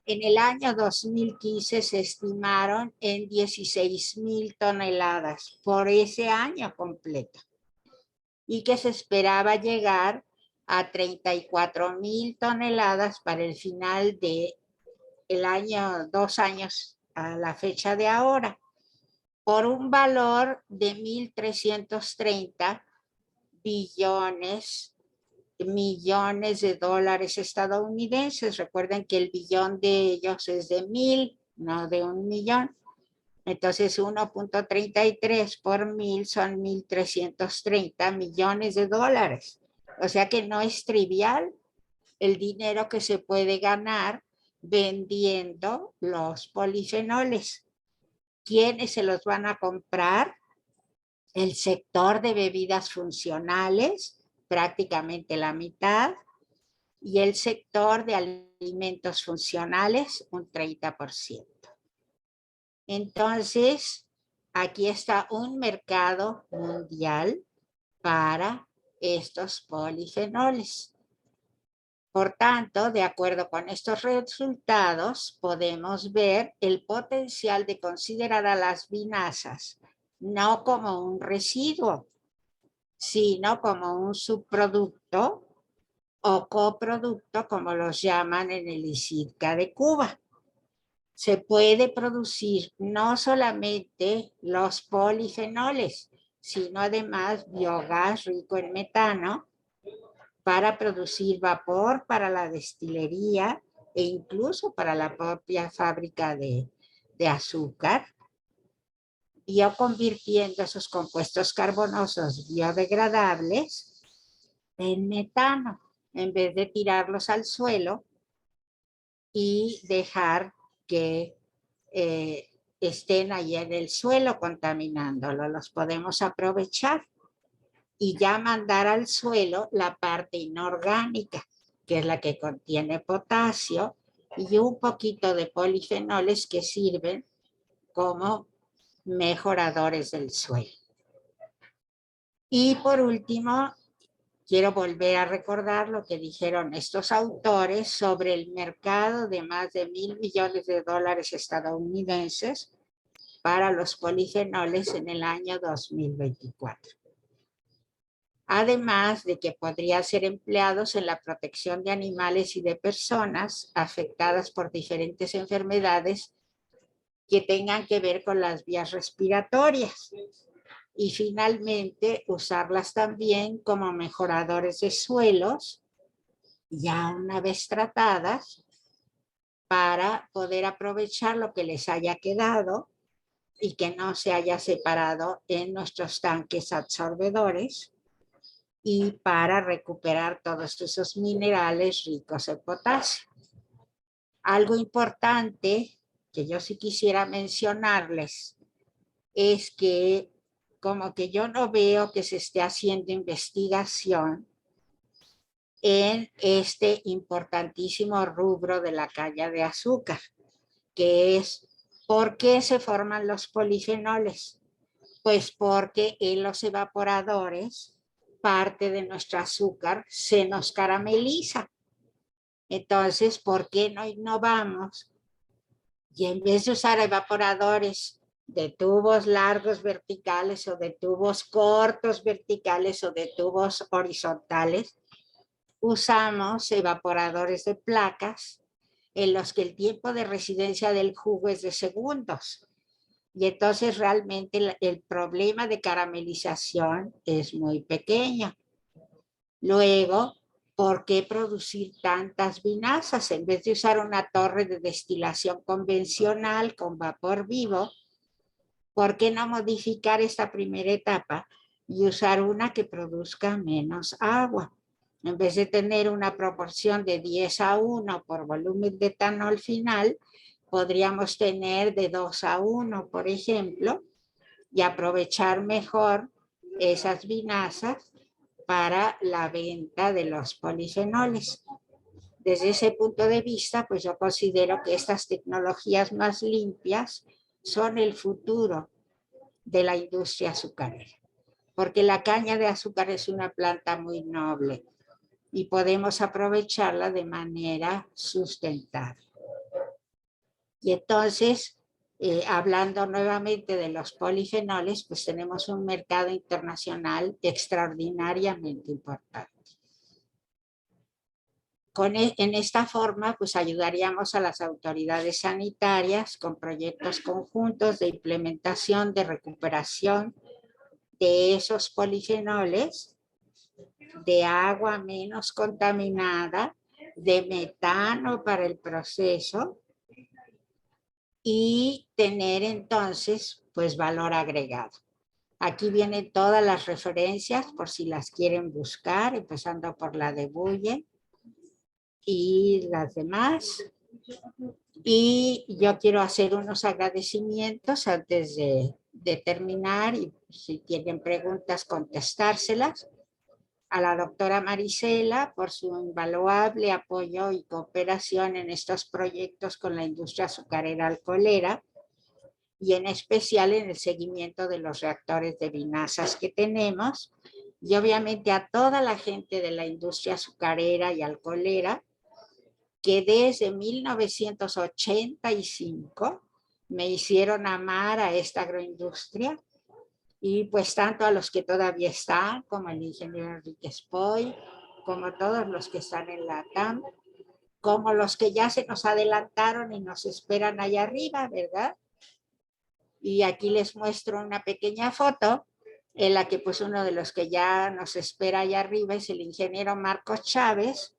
S2: en el año 2015 se estimaron en 16,000 toneladas por ese año completo y que se esperaba llegar a 34,000 toneladas para el final del 2 años a la fecha de ahora, por un valor de 1.330 millones de dólares estadounidenses. Recuerden que el billón de ellos es de 1.000, no de 1 millón. Entonces 1.33 por 1.000 son 1.330 millones de dólares. O sea que no es trivial el dinero que se puede ganar vendiendo los polifenoles. ¿Quiénes se los van a comprar? El sector de bebidas funcionales, prácticamente la mitad, y el sector de alimentos funcionales, un 30%. Entonces, aquí está un mercado mundial para estos polifenoles. Por tanto, de acuerdo con estos resultados, podemos ver el potencial de considerar a las vinazas no como un residuo, sino como un subproducto o coproducto, como los llaman en el ICITCA de Cuba. Se puede producir no solamente los polifenoles, sino además biogás rico en metano para producir vapor para la destilería e incluso para la propia fábrica de azúcar, bioconvirtiendo esos compuestos carbonosos biodegradables en metano, en vez de tirarlos al suelo y dejar que estén ahí en el suelo contaminándolo. Los podemos aprovechar y ya mandar al suelo la parte inorgánica, que es la que contiene potasio y un poquito de polifenoles que sirven como mejoradores del suelo. Y por último, quiero volver a recordar lo que dijeron estos autores sobre el mercado de más de 1.000 millones de dólares estadounidenses para los polifenoles en el año 2024. Además de que podrían ser empleados en la protección de animales y de personas afectadas por diferentes enfermedades que tengan que ver con las vías respiratorias. Y finalmente, usarlas también como mejoradores de suelos, ya una vez tratadas, para poder aprovechar lo que les haya quedado y que no se haya separado en nuestros tanques absorbedores, y para recuperar todos esos minerales ricos en potasio. Algo importante que yo sí quisiera mencionarles es que como que yo no veo que se esté haciendo investigación en este importantísimo rubro de la caña de azúcar, que es ¿por qué se forman los polifenoles? Pues porque en los evaporadores parte de nuestro azúcar se nos carameliza. Entonces, ¿por qué no innovamos? Y en vez de usar evaporadores de tubos largos verticales o de tubos cortos verticales o de tubos horizontales, usamos evaporadores de placas en los que el tiempo de residencia del jugo es de segundos. Y entonces realmente el problema de caramelización es muy pequeño. Luego, ¿por qué producir tantas vinazas? En vez de usar una torre de destilación convencional con vapor vivo, ¿por qué no modificar esta primera etapa y usar una que produzca menos agua? En vez de tener una proporción de 10:1 por volumen de etanol final, podríamos tener de 2:1, por ejemplo, y aprovechar mejor esas vinazas para la venta de los polifenoles. Desde ese punto de vista, pues yo considero que estas tecnologías más limpias son el futuro de la industria azucarera, porque la caña de azúcar es una planta muy noble y podemos aprovecharla de manera sustentable. Y entonces, hablando nuevamente de los polifenoles, pues tenemos un mercado internacional extraordinariamente importante. En esta forma, pues ayudaríamos a las autoridades sanitarias con proyectos conjuntos de implementación, de recuperación de esos polifenoles, de agua menos contaminada, de metano para el proceso y tener entonces, pues, valor agregado. Aquí vienen todas las referencias por si las quieren buscar, empezando por la de Buye y las demás. Y yo quiero hacer unos agradecimientos antes de terminar, y si tienen preguntas, contestárselas. A la doctora Marisela por su invaluable apoyo y cooperación en estos proyectos con la industria azucarera alcoholera, y en especial en el seguimiento de los reactores de vinazas que tenemos, y obviamente a toda la gente de la industria azucarera y alcoholera, que desde 1985 me hicieron amar a esta agroindustria, y pues tanto a los que todavía están, como el ingeniero Enrique Spoy, como todos los que están en la TAM, como los que ya se nos adelantaron y nos esperan allá arriba, ¿verdad? Y aquí les muestro una pequeña foto en la que pues uno de los que ya nos espera allá arriba es el ingeniero Marcos Chávez,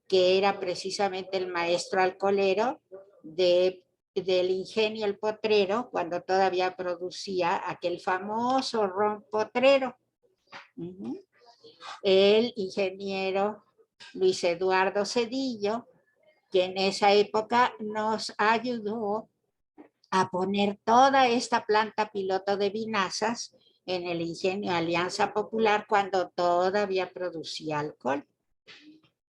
S2: que era precisamente el maestro alcoholero del ingenio El Potrero, cuando todavía producía aquel famoso ron potrero. El ingeniero Luis Eduardo Cedillo, que en esa época nos ayudó a poner toda esta planta piloto de vinazas en el ingenio Alianza Popular cuando todavía producía alcohol.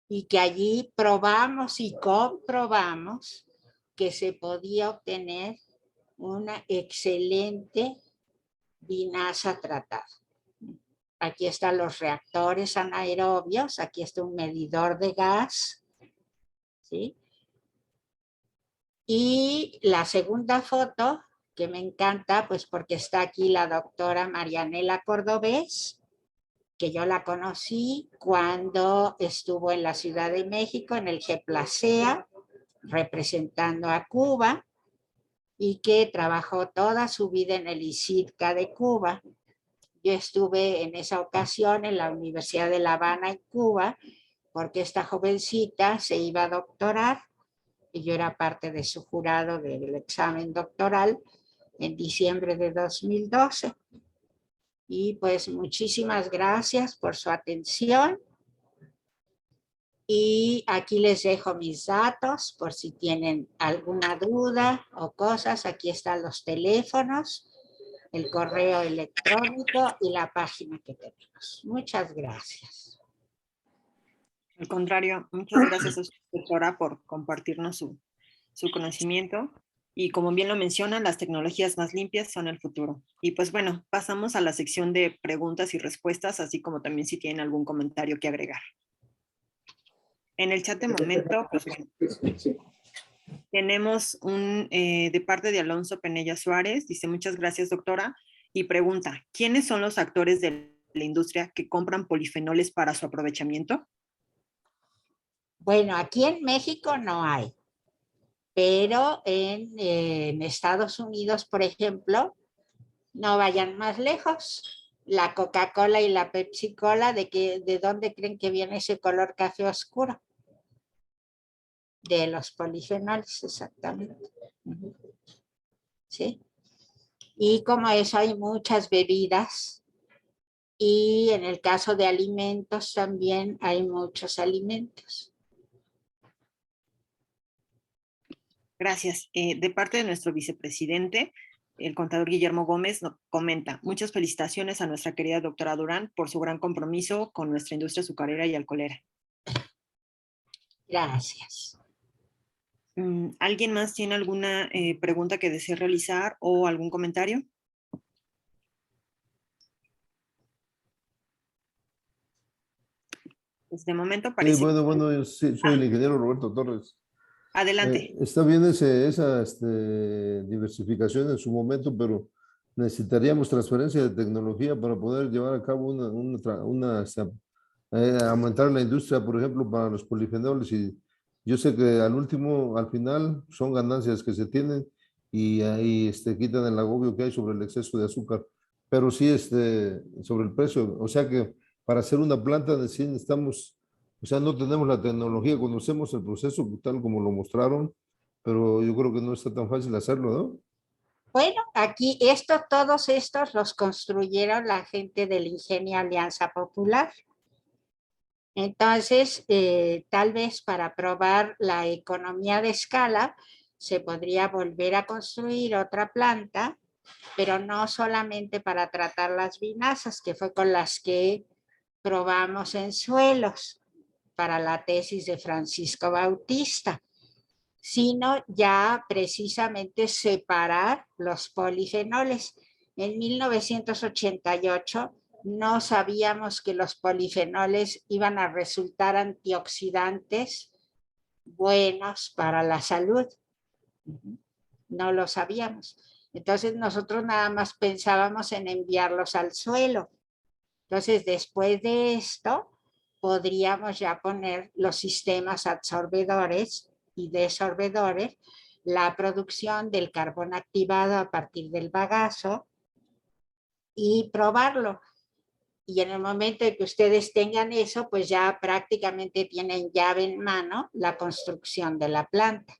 S2: Y que allí probamos y comprobamos que se podía obtener una excelente vinaza tratada. Aquí están los reactores anaerobios, aquí está un medidor de gas, ¿sí? Y la segunda foto, que me encanta, pues porque está aquí la doctora Marianela Cordobés, que yo la conocí cuando estuvo en la Ciudad de México, en el GEPLACEA, representando a Cuba, y que trabajó toda su vida en el ICIDCA de Cuba. Yo estuve en esa ocasión en la Universidad de La Habana, en Cuba, porque esta jovencita se iba a doctorar, y yo era parte de su jurado del examen doctoral en diciembre de 2012. Y pues muchísimas gracias por su atención. Y aquí les dejo mis datos por si tienen alguna duda o cosas. Aquí están los teléfonos, el correo electrónico y la página que tenemos. Muchas gracias.
S3: Al contrario, muchas gracias a usted, doctora, por compartirnos su conocimiento. Y como bien lo mencionan, las tecnologías más limpias son el futuro. Y pues bueno, pasamos a la sección de preguntas y respuestas, así como también si tienen algún comentario que agregar. En el chat de momento, pues bueno, tenemos de parte de Alonso Penella Suárez, dice muchas gracias, doctora, y pregunta, ¿quiénes son los actores de la industria que compran polifenoles para su aprovechamiento?
S2: Bueno, aquí en México no hay, pero en Estados Unidos, por ejemplo, no vayan más lejos. La Coca-Cola y la Pepsi-Cola, ¿de dónde creen que viene ese color café oscuro? De los polifenoles, exactamente. ¿Sí? Y como eso hay muchas bebidas, y en el caso de alimentos también hay muchos alimentos.
S3: Gracias. De parte de nuestro vicepresidente, el contador Guillermo Gómez, nos comenta, muchas felicitaciones a nuestra querida doctora Durán por su gran compromiso con nuestra industria azucarera y alcoholera.
S2: Gracias.
S3: ¿Alguien más tiene alguna pregunta que desee realizar o algún comentario? Pues de momento parece...
S5: Bueno, yo soy el ingeniero Roberto Torres.
S3: Adelante.
S5: Está bien esa diversificación en su momento, pero necesitaríamos transferencia de tecnología para poder llevar a cabo una aumentar la industria, por ejemplo, para los polifenoles. Y yo sé que al final, son ganancias que se tienen y ahí quitan el agobio que hay sobre el exceso de azúcar. Pero sí, sobre el precio. O sea que para hacer una planta sí necesitamos, o sea, no tenemos la tecnología, conocemos el proceso tal como lo mostraron, pero yo creo que no está tan fácil hacerlo, ¿no?
S2: Bueno, aquí todos estos los construyeron la gente del Ingenio Alianza Popular. Entonces, tal vez para probar la economía de escala, se podría volver a construir otra planta, pero no solamente para tratar las vinazas, que fue con las que probamos en suelos para la tesis de Francisco Bautista, sino ya precisamente separar los polifenoles. En 1988 no sabíamos que los polifenoles iban a resultar antioxidantes buenos para la salud. No lo sabíamos. Entonces nosotros nada más pensábamos en enviarlos al suelo. Entonces después de esto podríamos ya poner los sistemas absorbedores y desorbedores, la producción del carbón activado a partir del bagazo y probarlo. Y en el momento en que ustedes tengan eso, pues ya prácticamente tienen llave en mano la construcción de la planta,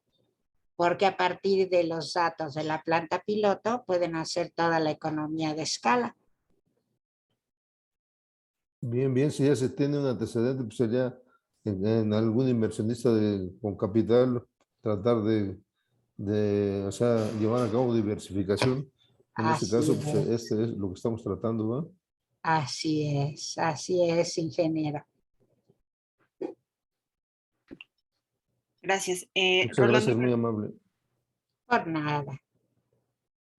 S2: porque a partir de los datos de la planta piloto pueden hacer toda la economía de escala.
S5: Bien, bien, si ya se tiene un antecedente, pues sería en algún inversionista con capital tratar o sea, llevar a cabo diversificación. En este
S2: Así
S5: caso, pues
S2: es,
S5: este es lo que estamos tratando, ¿no?
S2: así es, ingeniero.
S3: Gracias.
S5: Muchas
S3: Rolando,
S5: gracias, muy amable.
S2: Por nada.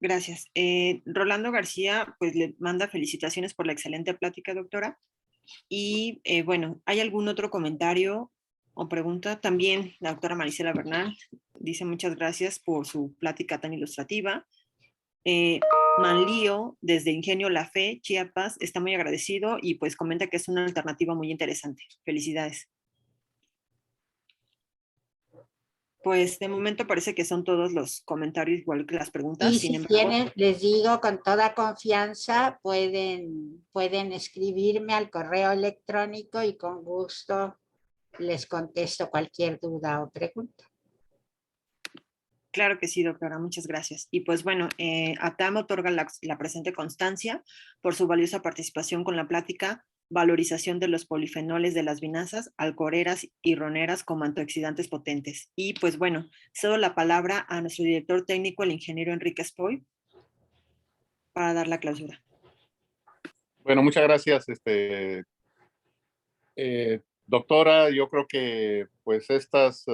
S3: gracias. Rolando García, pues le manda felicitaciones por la excelente plática, doctora. Y bueno, ¿hay algún otro comentario o pregunta? También la doctora Marisela Bernal dice muchas gracias por su plática tan ilustrativa. Manlío, desde Ingenio La Fe, Chiapas, está muy agradecido y pues comenta que es una alternativa muy interesante. Felicidades. Pues de momento parece que son todos los comentarios, igual que las preguntas.
S2: Y
S3: Sin
S2: si
S3: embargo,
S2: tienen, les digo con toda confianza, pueden escribirme al correo electrónico y con gusto les contesto cualquier duda o pregunta.
S3: claro que sí, doctora, muchas gracias. Y pues bueno, ATAM otorga la presente constancia por su valiosa participación con la plática valorización de los polifenoles de las vinazas, alcoholeras y roneras como antioxidantes potentes. Y pues bueno, cedo la palabra a nuestro director técnico, el ingeniero Enrique Spoy, para dar la clausura.
S6: Bueno, muchas gracias, doctora. Yo creo que pues estas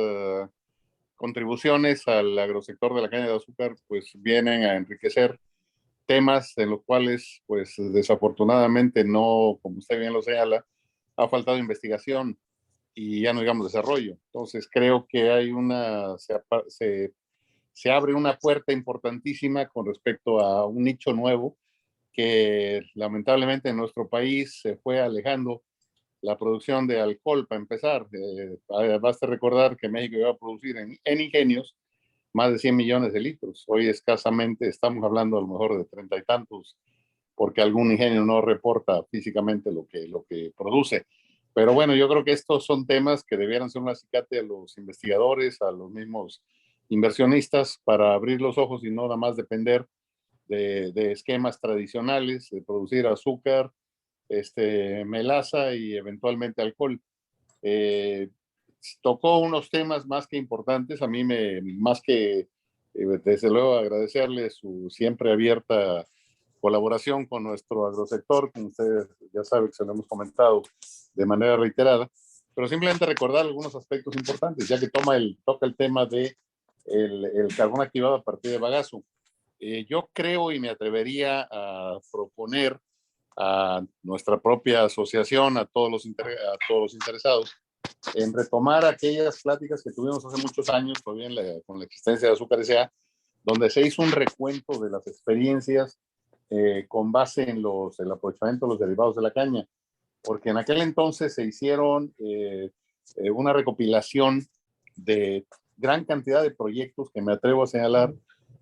S6: contribuciones al agrosector de la caña de azúcar pues vienen a enriquecer temas en los cuales pues desafortunadamente no, como usted bien lo señala, ha faltado investigación y ya no digamos desarrollo. Entonces creo que hay se abre una puerta importantísima con respecto a un nicho nuevo que lamentablemente en nuestro país se fue alejando la producción de alcohol para empezar. Basta recordar que México iba a producir en ingenios más de 100 millones de litros. Hoy escasamente estamos hablando a lo mejor de 30 y tantos, porque algún ingenio no reporta físicamente lo que produce. Pero bueno, yo creo que estos son temas que debieran ser un acicate a los investigadores, a los mismos inversionistas, para abrir los ojos y no nada más depender de esquemas tradicionales, de producir azúcar, melaza y eventualmente alcohol. Tocó unos temas más que importantes. A mí más que, desde luego, agradecerle su siempre abierta colaboración con nuestro agrosector, como ustedes ya saben que se lo hemos comentado de manera reiterada, pero simplemente recordar algunos aspectos importantes, ya que toca el tema de el carbón activado a partir de bagazo. Yo creo y me atrevería a proponer a nuestra propia asociación, a todos los interesados, en retomar aquellas pláticas que tuvimos hace muchos años, todavía con la existencia de Azúcar S.A., donde se hizo un recuento de las experiencias con base en el aprovechamiento de los derivados de la caña. porque en aquel entonces se hicieron una recopilación de gran cantidad de proyectos que me atrevo a señalar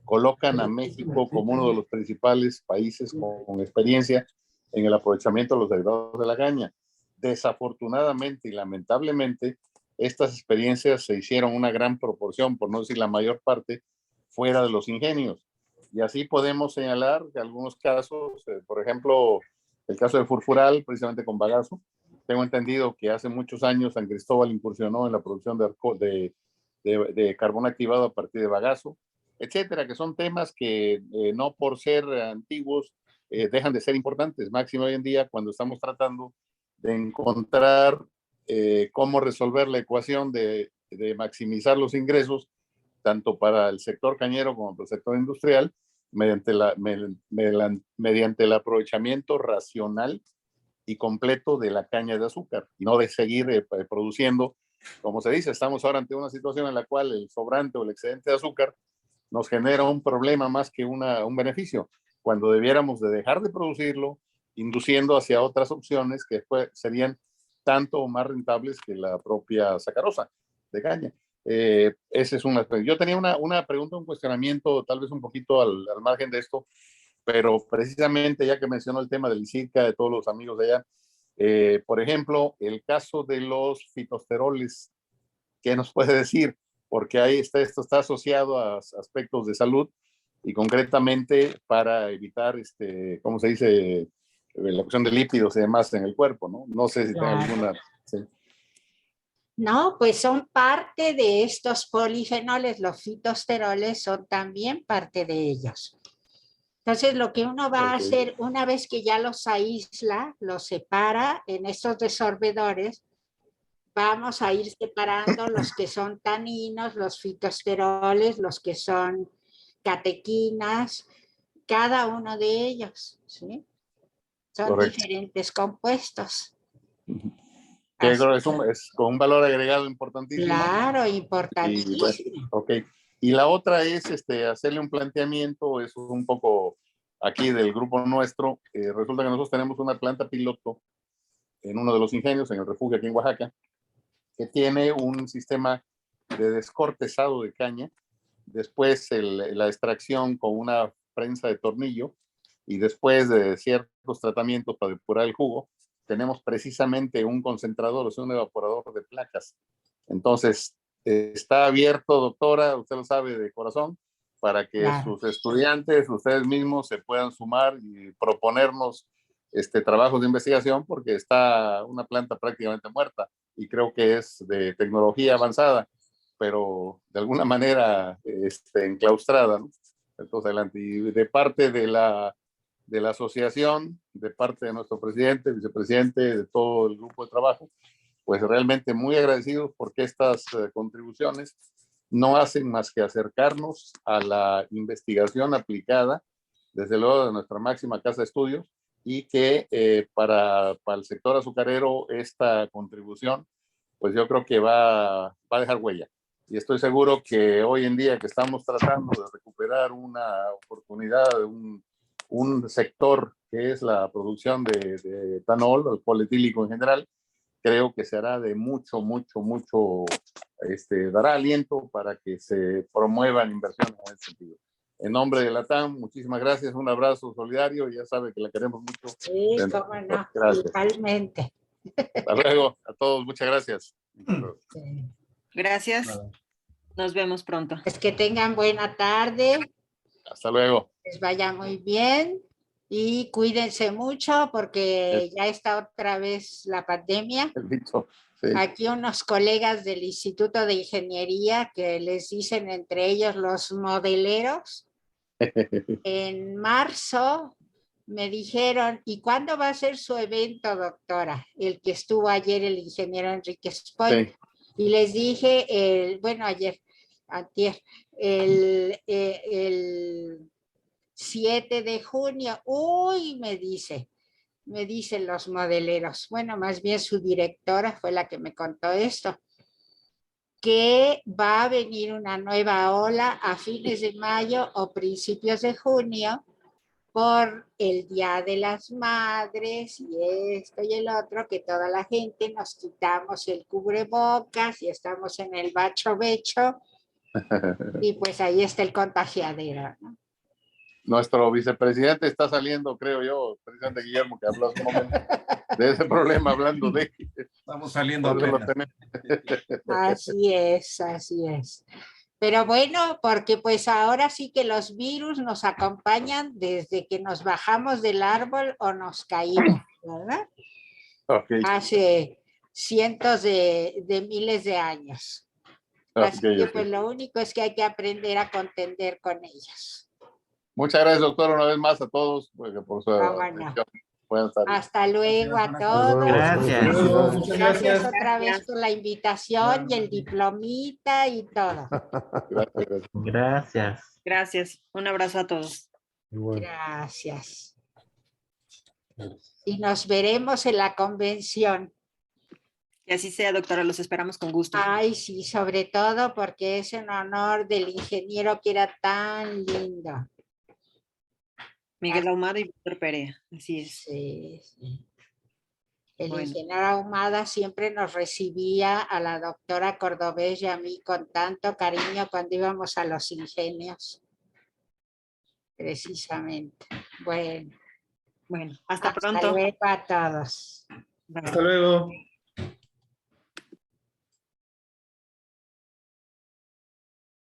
S6: colocan a México como uno de los principales países con experiencia en el aprovechamiento de los derivados de la caña. Desafortunadamente y lamentablemente, estas experiencias se hicieron una gran proporción, por no decir la mayor parte, fuera de los ingenios. Y así podemos señalar que algunos casos, por ejemplo, el caso de Furfural, precisamente con bagazo. Tengo entendido que hace muchos años San Cristóbal incursionó en la producción de carbón activado a partir de bagazo, etcétera, que son temas que no por ser antiguos dejan de ser importantes, máximo hoy en día cuando estamos tratando de encontrar cómo resolver la ecuación de maximizar los ingresos, tanto para el sector cañero como para el sector industrial, mediante el aprovechamiento racional y completo de la caña de azúcar, no de seguir produciendo. Como se dice, estamos ahora ante una situación en la cual el sobrante o el excedente de azúcar nos genera un problema más que un beneficio, cuando debiéramos de dejar de producirlo, induciendo hacia otras opciones que serían tanto o más rentables que la propia sacarosa de caña. Ese es un aspecto. Yo tenía una pregunta, un cuestionamiento, tal vez un poquito al margen de esto, pero precisamente ya que mencionó el tema del ICICA, de todos los amigos de allá, por ejemplo, el caso de los fitosteroles, ¿qué nos puede decir? Porque ahí esto está asociado a aspectos de salud y concretamente para evitar, ¿cómo se dice? La cuestión de lípidos y demás en el cuerpo, ¿no? No sé si
S2: Claro.
S6: tenga alguna... Sí.
S2: No, pues son parte de estos polifenoles, los fitosteroles son también parte de ellos. Entonces, lo que uno va a hacer una vez que ya los aísla, los separa en estos desorbedores, vamos a ir separando los que son taninos, los fitosteroles, los que son catequinas, cada uno de ellos, ¿sí? Son
S6: Correcto.
S2: diferentes compuestos.
S6: Que creo que es con un valor agregado importantísimo.
S2: Claro,
S6: Y,
S2: importantísimo.
S6: bueno, ok. Y la otra es hacerle un planteamiento, es un poco aquí del grupo nuestro. Resulta que nosotros tenemos una planta piloto en uno de los ingenios, en el refugio aquí en Oaxaca, que tiene un sistema de descortezado de caña, después la extracción con una prensa de tornillo y después de ciertos tratamientos para depurar el jugo, tenemos precisamente un concentrador, o sea, un evaporador de placas. Entonces, está abierto, doctora, usted lo sabe de corazón, para que sus estudiantes, ustedes mismos, se puedan sumar y proponernos trabajos de investigación, porque está una planta prácticamente muerta y creo que es de tecnología avanzada, pero de alguna manera enclaustrada, ¿no? Entonces, adelante. Y de parte de la asociación, de parte de nuestro presidente, vicepresidente, de todo el grupo de trabajo, pues realmente muy agradecidos porque estas contribuciones no hacen más que acercarnos a la investigación aplicada, desde luego de nuestra máxima casa de estudios, y que para el sector azucarero esta contribución, pues yo creo que va a dejar huella. Y estoy seguro que hoy en día que estamos tratando de recuperar una oportunidad, un sector que es la producción de etanol, el polietílico en general, creo que se hará de mucho, dará aliento para que se promuevan inversiones en ese sentido. En nombre de la TAM, muchísimas gracias, un abrazo solidario, ya sabe que la queremos mucho.
S2: Sí, cómo no,
S6: gracias.
S2: totalmente.
S6: Hasta luego, a todos, muchas gracias.
S2: Sí.
S3: Gracias, nos vemos pronto.
S2: Pues que tengan buena tarde.
S6: Hasta luego.
S2: Les vaya muy bien y cuídense mucho porque ya está otra vez la pandemia.
S6: Sí.
S2: Aquí unos colegas del Instituto de Ingeniería que les dicen entre ellos los modeleros. En marzo me dijeron, ¿y cuándo va a ser su evento, doctora? El que estuvo ayer el ingeniero Enrique Spoy. Sí. Y les dije, antier, el 7 de junio. Uy, me dicen los modeleros. Bueno, más bien su directora fue la que me contó esto, que va a venir una nueva ola a fines de mayo o principios de junio, por el Día de las Madres y esto y el otro, que toda la gente nos quitamos el cubrebocas y estamos en el bacho becho y pues ahí está el contagiadero, ¿no?
S6: Nuestro vicepresidente está saliendo, creo yo, presidente Guillermo, que habló hace un momento de ese problema, hablando de...
S1: Estamos saliendo
S6: por eso lo
S1: apenas.
S6: tenemos.
S2: Así es, así es. Pero bueno, porque pues ahora sí que los virus nos acompañan desde que nos bajamos del árbol o nos caímos, ¿verdad?
S6: Ok,
S2: Hace cientos de miles de años. Así que
S6: ok.
S2: pues lo único es que hay que aprender a contender con ellos.
S6: Muchas gracias, doctor, una vez más a todos por su
S2: Vámonos.
S6: atención. Buenas tardes.
S2: Hasta luego a
S1: Buenas
S2: todos.
S7: Gracias.
S1: Muchas
S2: Gracias
S1: gracias.
S2: otra vez por la invitación y el diplomita y todo.
S6: Gracias.
S7: Gracias.
S3: Gracias. Un abrazo a todos.
S5: Igual.
S2: Gracias. Y nos veremos en la convención.
S3: Que así sea, doctora, los esperamos con gusto.
S2: Ay, sí, sobre todo porque es en honor del ingeniero que era tan lindo.
S3: Miguel Ahumada y Víctor Perea, así es.
S2: Sí, sí. El
S3: Bueno.
S2: ingeniero Ahumada siempre nos recibía a la doctora Cordobés y a mí con tanto cariño cuando íbamos a los ingenios. Precisamente. Bueno,
S3: Bueno, hasta
S2: hasta
S3: pronto.
S2: luego a todos.
S3: Bye.
S1: Hasta luego.